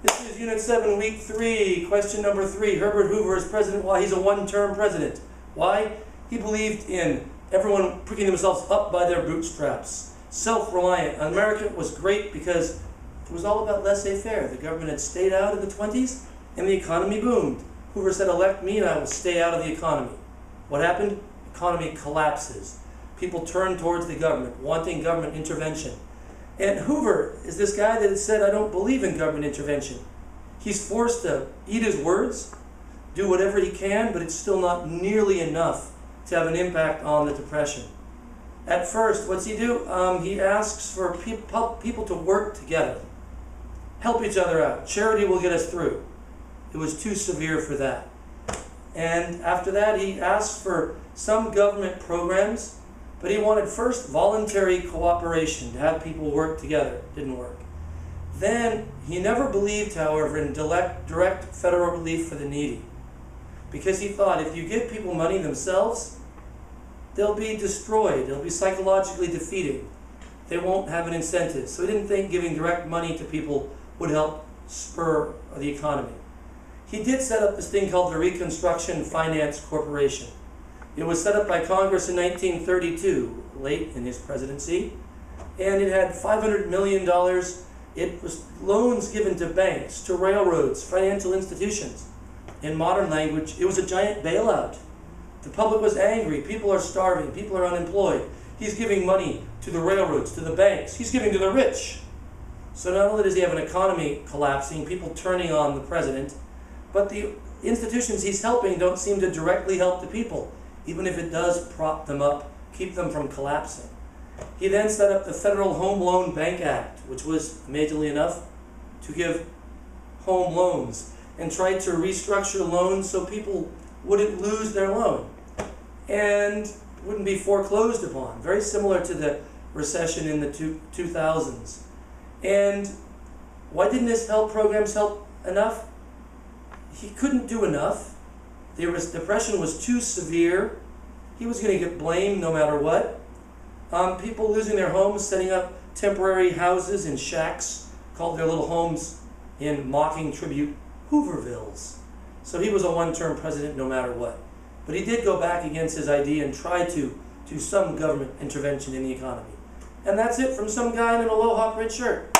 This is Unit 7, Week 3, question number 3. Herbert Hoover is president. Why? He's a one-term president. Why? He believed in everyone picking themselves up by their bootstraps. Self-reliant. America was great because it was all about laissez-faire. The government had stayed out in the 20s and the economy boomed. Hoover said, elect me and I will stay out of the economy. What happened? The economy collapses. People turn towards the government, wanting government intervention. And Hoover is this guy that said, I don't believe in government intervention. He's forced to eat his words, do whatever he can, but it's still not nearly enough to have an impact on the Depression. At first, what's he do? He asks for people to work together, help each other out. Charity will get us through. It was too severe for that. And after that, he asked for some government programs, but he wanted first voluntary cooperation, to have people work together. Didn't work. Then, he never believed, however, in direct federal relief for the needy. Because he thought if you give people money themselves, they'll be destroyed. They'll be psychologically defeated. They won't have an incentive. So he didn't think giving direct money to people would help spur the economy. He did set up this thing called the Reconstruction Finance Corporation. It was set up by Congress in 1932, late in his presidency, and it had $500 million. It was loans given to banks, to railroads, financial institutions. In modern language, it was a giant bailout. The public was angry. People are starving. People are unemployed. He's giving money to the railroads, to the banks. He's giving to the rich. So not only does he have an economy collapsing, people turning on the president, but the institutions he's helping don't seem to directly help the people, even if it does prop them up, keep them from collapsing. He then set up the Federal Home Loan Bank Act, which was, amazingly enough, to give home loans, and tried to restructure loans so people wouldn't lose their loan and wouldn't be foreclosed upon. Very similar to the recession in the 2000s. And why didn't his help programs help enough? He couldn't do enough. The depression was too severe. He was going to get blamed no matter what. People losing their homes, setting up temporary houses in shacks, called their little homes in mocking tribute Hoovervilles. So he was a one-term president no matter what. But he did go back against his idea and try to do some government intervention in the economy. And that's it from some guy in an Aloha print shirt.